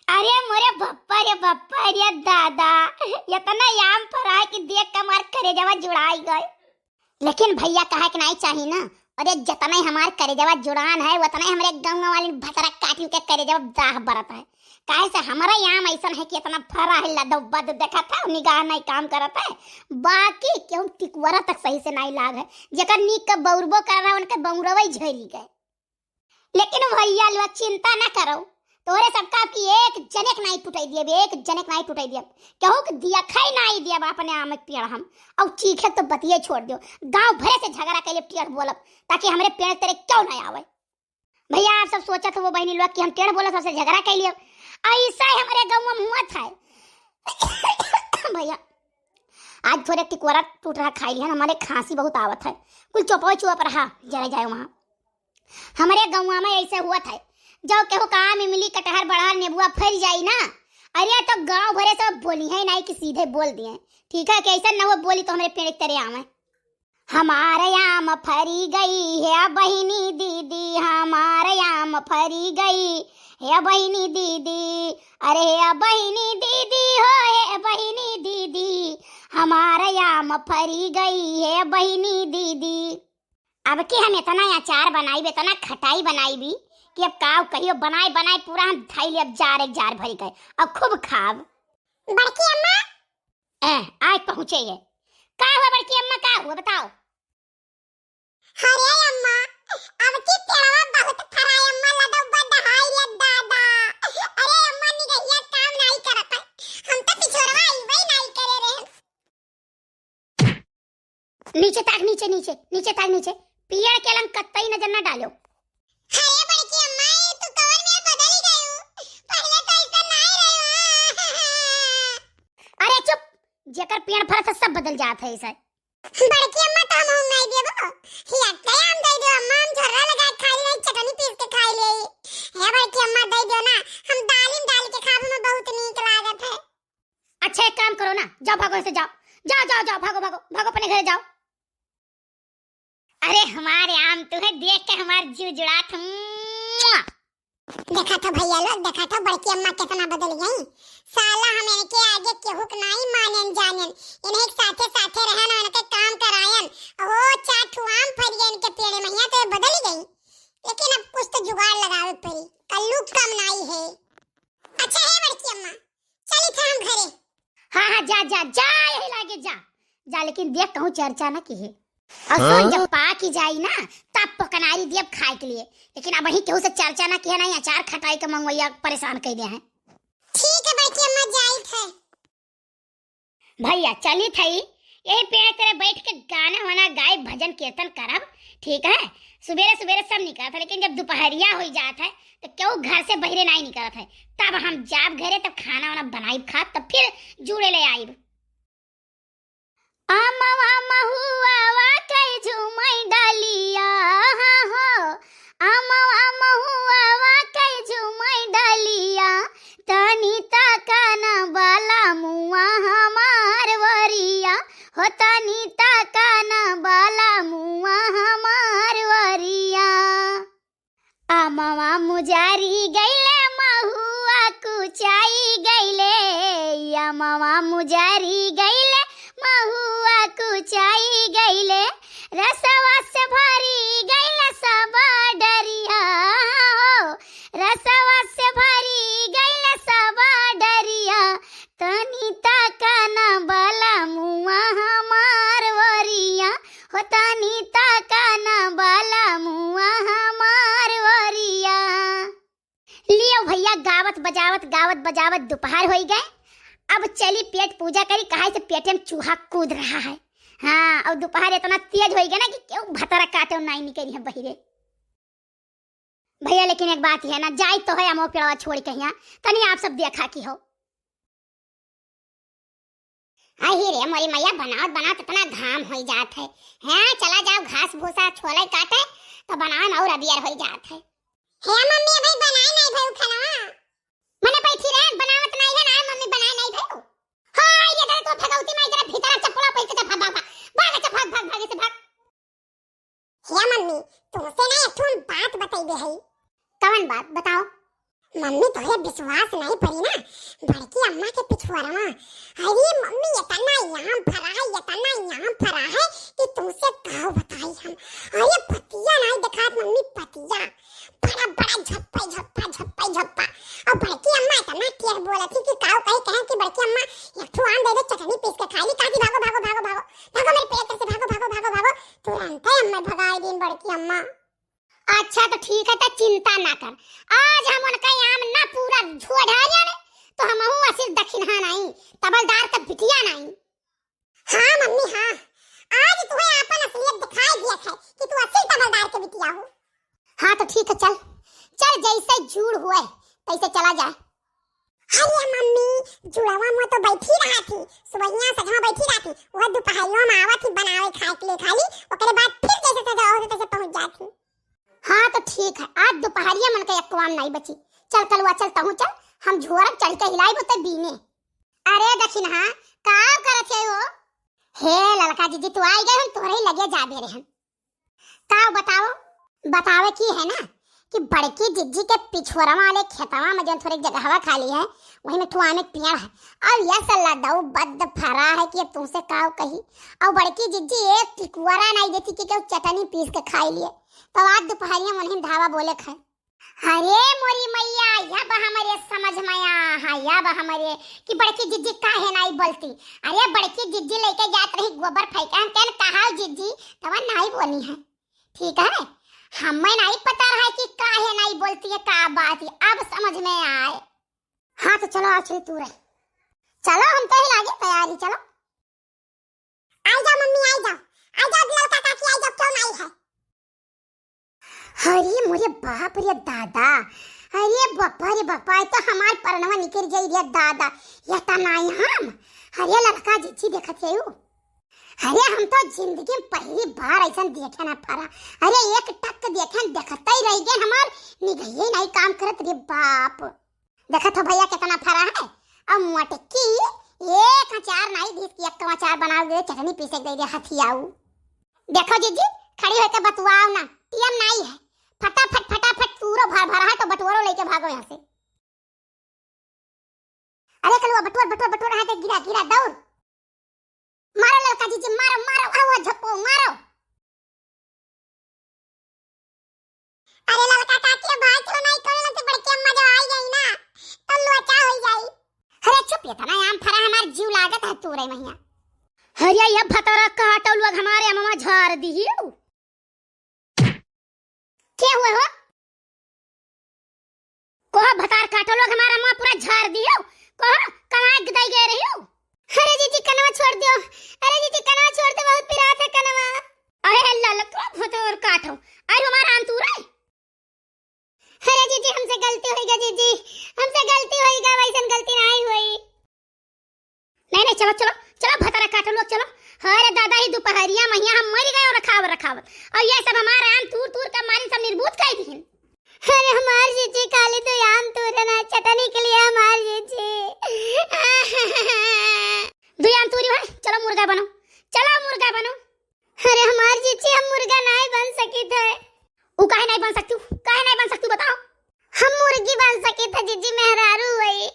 अरे मोरे बप्पा रे दादा, इतना याम पर आए कि देख के हमार करेजवा जुड़ाई गए। लेकिन भैया कहा कि नहीं चाहिए ना। अरे जितना ही हमार करेजवा जुड़ान है उतना ही हमारे गाँव वाली भतरा काटी के करेजवा दाह बरत है। काहे से हमारा याम ऐसा है कि इतना फरा है लदब्बा देखा था निगाह नहीं काम करता है। बाकी क्यों टिकवरा तक सही से नहीं लाग है। जकर नीक का बौरबो कर रहा उनके बौरवा ही झरी गए। लेकिन भैया लो चिंता ना करो, तोरे सबका की एक जनक नहीं टूटाई दिए, एक जनक नहीं टूटाई दिए। कहूँ कि दिया खाई नहीं दिया अपने आम पेड़ हम और चीखे तो बतिये छोड़ दियो। गांव भरे से झगड़ा कैले टेढ़ बोलब ताकि हमारे पेड़ तेरे क्यों नहीं आवे। भैया आप सब सोचा था वो बहनी लोग कि हम टेढ़ बोले सबसे झगड़ा कैलिए, ऐसा ही हमारे गाँव में हुआ था। भैया आज थोड़े टिकोरा टूट रहा खाई लिया, हमारे खांसी बहुत आवत है। कुल चौपो चुप रहा जरा जाए वहाँ। हमारे गाँव में ऐसे हुआ था, जब केहू काम इमली कटहर बढ़ा नेबुआ फैल जाई ना, अरे तो गांव भरे सब बोली है नहीं कि सीधे बोल दिए। ठीक है कैसा न वो बोली तो हमारे पेड़ तेरे आम है। हमारे आम फरी गई है बहिनी दीदी, हमारे आम फरी गई है बहिनी दीदी। अरे है बहिनी दीदी हो है बहिनी दीदी, हमारे आम फरी गई है बहिनी दीदी। अब कि हम इतना अचार बनाई भी, इतना खटाई बनाई भी कि अब काव कहियो बनाए बनाए पूरा हम धाई ले अब जार एक जार भरी गए। अब खूब खाब। बड़की अम्मा आज पहुंचे ये का हुआ? बड़की अम्मा का हुआ बताओ? अरे अम्मा अब की पेड़वा बहुत फराय अम्मा लडो बदहाई ले दादा। अरे अम्मा नी रहिया काम नहीं करत है, हम तो पिछोरवा आईबे नहीं करे रहे। नीचे ताक नीचे नीचे नीचे ताक नीचे, पियर के लंग कतई नजर न डालो। अरे बड़की अम्मा ये तो कवर में बदल ही गई हूं, पहले तो ऐसा नहीं रही। अरे चुप, जेकर पेड़ फल से सब बदल जात है ऐसा। बड़की अम्मा तो हम नहीं देबो, हिया आम दे दो अम्मा, हम झर्रा लगा खा ले, चटनी पीस के खा ले। हे बड़की अम्मा दे दो ना, हम दालिम डाल के खाबे में बहुत नीक लागत है। अच्छा एक काम करो ना, जाओ भागो से जाओ जाओ जाओ जाओ भागो भागो भागो अपने घर जाओ। अरे हमारे आम तुम्हें देख के हमार जीव जुड़ा था। देखा था भैया लोग, देखा था बड़की अम्मा कितना बदल गई। साला हम इनके आगे केहू के नहीं मानन जानन, इन्हें एक साथे साथे रहन और इनके काम करायन। ओ चाठू आम फरिए इनके पेड़े में, तो बदल ही गई। लेकिन अब कुछ तो जुगाड़ लगावे पड़ी, कल्लू कम नहीं है। अच्छा है बड़की अम्मा, चली था हम घरे। हाँ हाँ जा जा जा, यही लागे जा जा, लेकिन देख कहूँ चर्चा न की है। और जब पाक ही जाई ना तब पकनाई दिए खाए के लिए। लेकिन अब वही केहू से चर्चा ना किया नहीं, अचार खटाई के मंगवैया परेशान कर दिया है। ठीक है बड़की अम्मा जाई थे। भैया चली थई यही पेड़ तेरे बैठ के गाना वाना गाय भजन कीर्तन करब। ठीक है सुबेरे सुबेरे सब निकलत है, लेकिन जब दोपहरिया हो जात है तो क्यों घर से बहरे नहीं निकलत है। तब हम जाब घरे तब खाना वाना बनाई खा तब फिर जुड़े ले आईब। आमवा महुआ कई झुमई डालिया हो, आमवा महुआ कई झुमई डालिया, तनी ताकाना बाला मुआ हमार वरिया हो, तनी ताकाना बाला मुआ हमार वरिया। आमवा मुजारी गईले महुआ कुचाई गईले, आमवा मुजारी गईले महुआ कुचाई गईले, रसवा से भरी गईले सब डरिया हो, रसवा से भरी गईले सब डरिया, तनी ताकाना बाला मुआ हमार वरिया हो, तनी ताकाना बाला मुआ हमार वरिया। लियो भैया गावत बजावत दोपहर हो गए। अब चली पेट पूजा करी, कहा से पेटे में चूहा कूद रहा है। हाँ और दोपहर इतना तेज हो गया ना कि क्यों भतरा काटे नहीं निकली है बहिरे। भैया लेकिन एक बात है ना, जाई तो है अमो पेड़वा छोड़ के यहाँ तनी आप सब देखा की हो। आई रे मोरी मैया बनाओ इतना घाम हो जात है। हाँ चला जाओ घास भूसा छोले काटे तो बनाओ और अबियर हो जात है। हे मम्मी भाई बनाए नहीं भाई खाना मने बैठी रह बनावत नहीं है ना मम्मी बनाए नहीं भाई। हां ये तो भगवती माई जरा भीतर चप्पला पैसे का भाग से भाग। हे मम्मी तुमसे ना एक ठून बात बताई दे है। कौन बात बताओ? मम्मी तोहे विश्वास नहीं पड़ी ना बड़की अम्मा के पिछुआरमा। अरे मम्मी इतना यहाँ भरा है कि तुमसे का बताई हम। अरे पतिया नहीं दिखात मम्मी, पतिया बड़ा बड़ा झप्पा। और बड़की अम्मा इतना टेढ़ बोलत थी कि काऊ कहे कि बड़की अम्मा एक ठो आम दे दे, चटनी पीस के खा ली। काकी भागो मेरे पेट से, भागो तुरंत ही अम्मा भगाई दिन बड़की अम्मा। अच्छा तो ठीक है, तो चिंता ना कर, आज हम उनका आम ना पूरा झोड़ा जाने तो हम असिल दक्षिणा नहीं, तबलदार का बिटिया नहीं। हाँ मम्मी हाँ, आज तुम्हें अपन असलियत दिखाई दिया है कि तू असिल तबलदार के बिटिया हो। हाँ तो ठीक है, चल जैसे जुड़ हुए तैसे चला जाए। अरे मम्मी जुड़वा में तो बैठी रहा थी, सुबहिया सजमा बैठी रहा थी, वह दोपहरियों में आवा थी बनावे खाए के लिए खाली, ओकरे बाद फिर जैसे सजा हो तैसे पहुंच जाती। हाँ तो ठीक है, आज दोपहरिया मन का एकवाम नहीं बची। चल कलवा चलता हूँ, चल हम झोरा चढ़ के हिलाई बोते बीने। अरे दक्षिणा का करत है वो? हे ललका जीजी तू आई गए, हम तोरे ही लगे जा दे रहे हैं। का बतावे की है ना कि बड़की जिज्जी के पिछुआरा वाले खेतवा में जन थोड़ी जगह हवा खाली है, वही में ठुआ में पेड़ है और यह सल्ला दऊ बद फरा है कि अब तुमसे काव कही। और बड़की जिज्जी एक टिकुआरा नहीं देती कि क्यों चटनी पीस के खाई लिए, तो आज दोपहरिया मन धावा बोले खाए। अरे मोरी मैया यह हमारे समझ में यह हमारे कि बड़की जिज्जी काहे नहीं बोलती। अरे बड़की जिज्जी लेके जात रही गोबर फेंका, हम तेन कहा जिज्जी तब नहीं बोली है, ठीक है। हमें नहीं पता रहा कि काहे नहीं बोलती है, का बात है, अब समझ में आए। हाँ तो चलो आओ, चलो तू रहे, चलो हम तो ही लागे तैयारी, चलो आई जाओ मम्मी, आई जाओ लड़का काकी, आई जाओ, क्यों नहीं है। अरे मोरे बाप रे दादा, अरे बापा तो हमार परनवा निकल गई रे दादा, ये ता नहीं हम। अरे लड़का जिज्जी देखत है, अरे हम तो जिंदगी में पहली बार ऐसा देखे ना फरा। अरे एक टक देखे देखता ही रह गए, हमार निगहिए नहीं काम करत रे बाप। देखत हो भैया कितना फरा है, अब मटकी एक अचार नहीं दी कि एक अचार बना दे, चटनी पीसे दे दे हथियाऊ। देखो जीजी खड़ी होकर बतवाओ ना, टीएम नहीं है, फटाफट पूरा भरा है तो बटुआरो लेके भागो यहाँ से। अरे कलवा बटुआ है तो गिरा दौड़ मारो लड़का जीजी, मारो आओ झप्पो मारो। अरे लड़का काकी भाई क्यों नहीं करे, तो बड़की अम्मा जो आई गई ना तो लोचा हो जाई। अरे चुप ये तना आम फरा हमार जीव लागत है तोरे मैया। अरे ये भतरा काटो लोग हमारे अम्मा झाड़ दियो, क्या हुआ हो? कोह भतार काटो लोग हमारा अम्मा पूरा झाड़ दियो, कोह कहां गदाई गए रही हो? अरे जीजी कनवा छोड़ दियो, बहुत पिरात है कनवा। अरे ललका भतोर काटो, अरे हमारा आम तू रहे। अरे जीजी हमसे गलती होई गा, जीजी हमसे गलती होई गा, वैसन गलती नहीं हुई। नहीं चलो भतरा काटो लोग, चलो। अरे दादा ही दोपहरिया मैया हम मर गए रखावत और ये सब हमारा आम तूर का मारी सब निर्बूत खाई दी। अरे हमार जीजी खाली तो आम तूर ना चटनी के लिए हमार जीजी दो आम तूरी है, चलो मुर्गा बनो। अरे हमार जीजी हम मुर्गा नहीं बन सकी थे। उ काहे नहीं बन सकती बताओ। हम मुर्गी बन सकी थे जीजी, मेहरारू हुई।